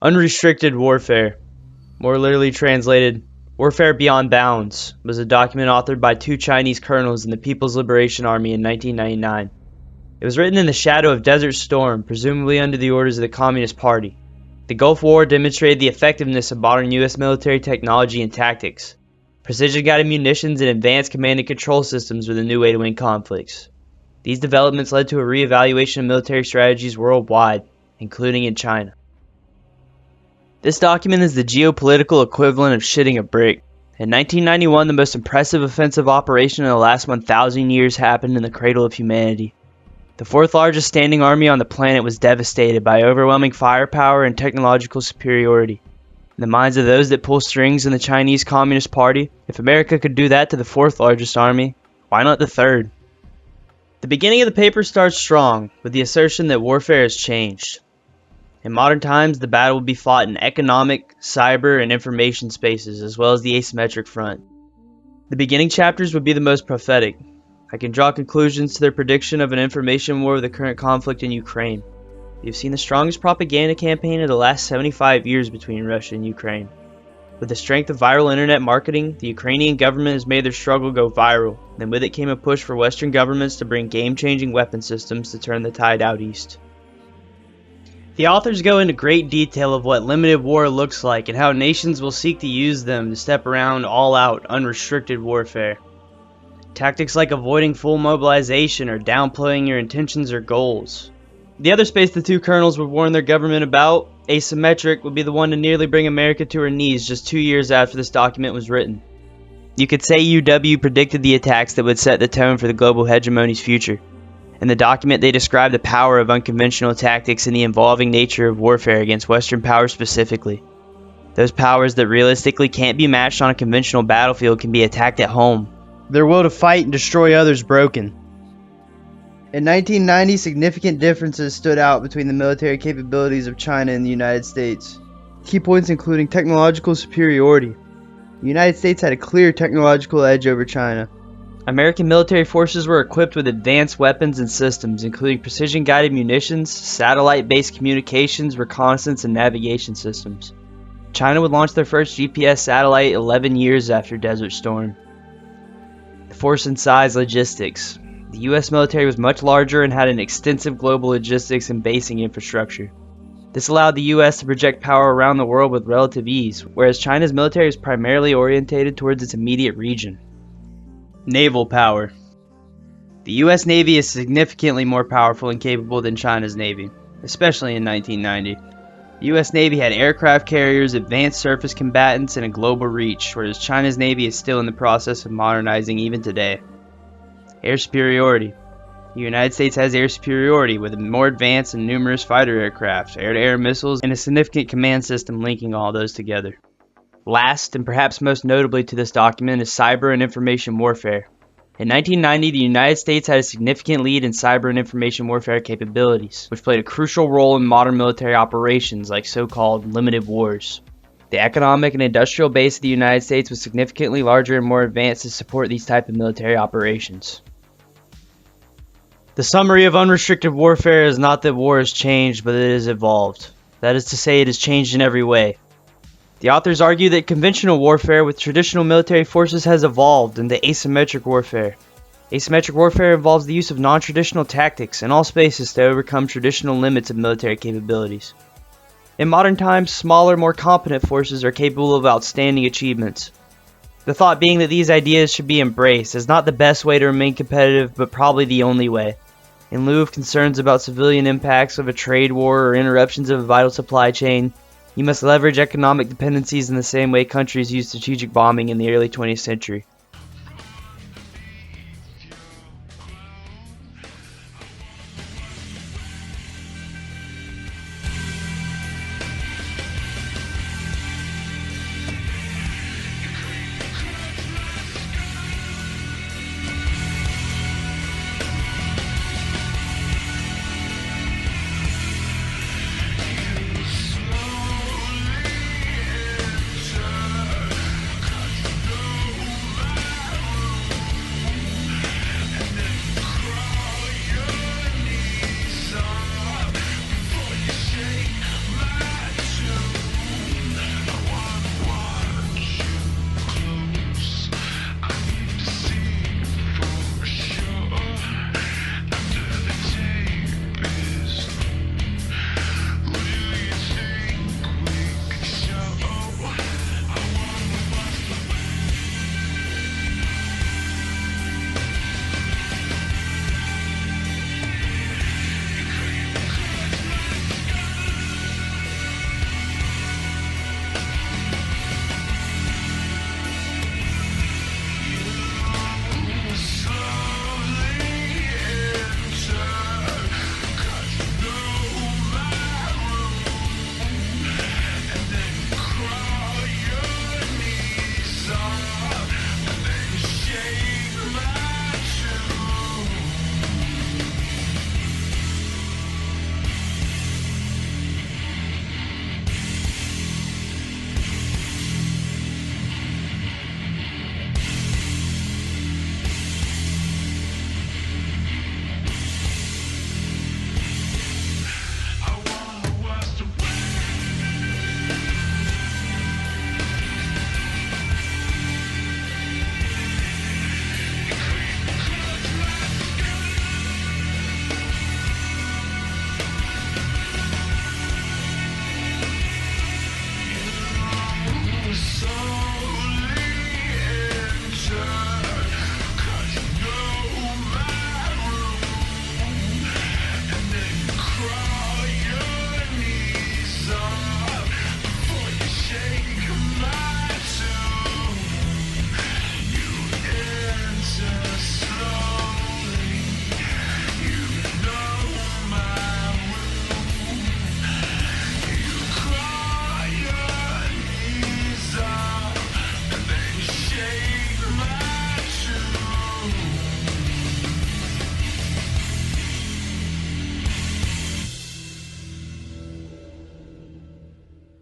Unrestricted Warfare, more literally translated, Warfare Beyond Bounds, was a document authored by two Chinese colonels in the People's Liberation Army in 1999. It was written in the shadow of Desert Storm, presumably under the orders of the Communist Party. The Gulf War demonstrated the effectiveness of modern U.S. military technology and tactics. Precision-guided munitions and advanced command and control systems were the new way to win conflicts. These developments led to a re-evaluation of military strategies worldwide, including in China. This document is the geopolitical equivalent of shitting a brick. In 1991, the most impressive offensive operation in the last 1,000 years happened in the cradle of humanity. The fourth largest standing army on the planet was devastated by overwhelming firepower and technological superiority. In the minds of those that pull strings in the Chinese Communist Party, if America could do that to the fourth largest army, why not the third? The beginning of the paper starts strong, with the assertion that warfare has changed. In modern times, the battle will be fought in economic, cyber, and information spaces, as well as the asymmetric front. The beginning chapters would be the most prophetic. I can draw conclusions to their prediction of an information war with the current conflict in Ukraine. You've seen the strongest propaganda campaign of the last 75 years between Russia and Ukraine. With the strength of viral internet marketing, the Ukrainian government has made their struggle go viral, and with it came a push for Western governments to bring game-changing weapon systems to turn the tide out east. The authors go into great detail of what limited war looks like and how nations will seek to use them to step around all-out, unrestricted warfare. Tactics like avoiding full mobilization or downplaying your intentions or goals. The other space the two colonels would warn their government about, asymmetric, would be the one to nearly bring America to her knees just 2 years after this document was written. You could say UW predicted the attacks that would set the tone for the global hegemony's future. In the document, they describe the power of unconventional tactics and the evolving nature of warfare against Western powers specifically. Those powers that realistically can't be matched on a conventional battlefield can be attacked at home. Their will to fight and destroy others broken. In 1990, significant differences stood out between the military capabilities of China and the United States. Key points including technological superiority. The United States had a clear technological edge over China. American military forces were equipped with advanced weapons and systems, including precision-guided munitions, satellite-based communications, reconnaissance, and navigation systems. China would launch their first GPS satellite 11 years after Desert Storm. The force and size logistics. The U.S. military was much larger and had an extensive global logistics and basing infrastructure. This allowed the U.S. to project power around the world with relative ease, whereas China's military was primarily orientated towards its immediate region. Naval power. The U.S. Navy is significantly more powerful and capable than China's Navy, especially in 1990. The U.S. Navy had aircraft carriers, advanced surface combatants, and a global reach, whereas China's Navy is still in the process of modernizing even today. Air superiority. The United States has air superiority with more advanced and numerous fighter aircraft, air-to-air missiles, and a significant command system linking all those together. Last, and perhaps most notably to this document, is cyber and information warfare. In 1990, the United States had a significant lead in cyber and information warfare capabilities, which played a crucial role in modern military operations like so-called limited wars. The economic and industrial base of the United States was significantly larger and more advanced to support these type of military operations. The summary of unrestricted warfare is not that war has changed, but it has evolved. That is to say, it has changed in every way. The authors argue that conventional warfare with traditional military forces has evolved into asymmetric warfare. Asymmetric warfare involves the use of non-traditional tactics in all spaces to overcome traditional limits of military capabilities. In modern times, smaller, more competent forces are capable of outstanding achievements. The thought being that these ideas should be embraced as not the best way to remain competitive, but probably the only way. In lieu of concerns about civilian impacts of a trade war or interruptions of a vital supply chain, you must leverage economic dependencies in the same way countries used strategic bombing in the early 20th century.